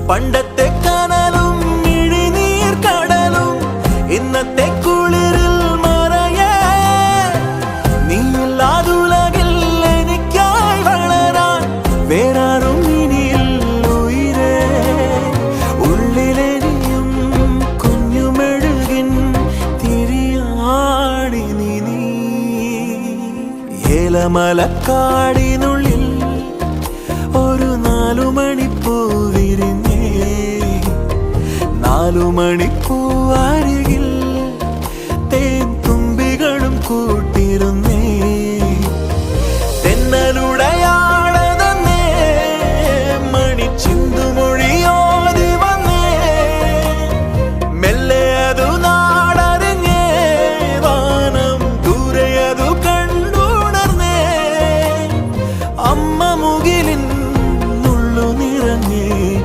പണ്ടത്തെ കനലും ഇഴിനീർ കടലും ഇന്നത്തെ കുളിരിൽ മറയേ നീയില്ലാതുലകിൽ എനിക്കായി വളരാൻ വേറാരും ഇനിയില്ല ഉയിരേ ഉള്ളിലെരിയും കുഞ്ഞുമെഴുകിൻ തിരിയാടി നീ ഏലമലക്കാടിനുള്ളിൽ ഒരു 4 മണിപ്പൂ വിരിഞ്ഞേ 4 മണിപ്പൂ അരികിൽ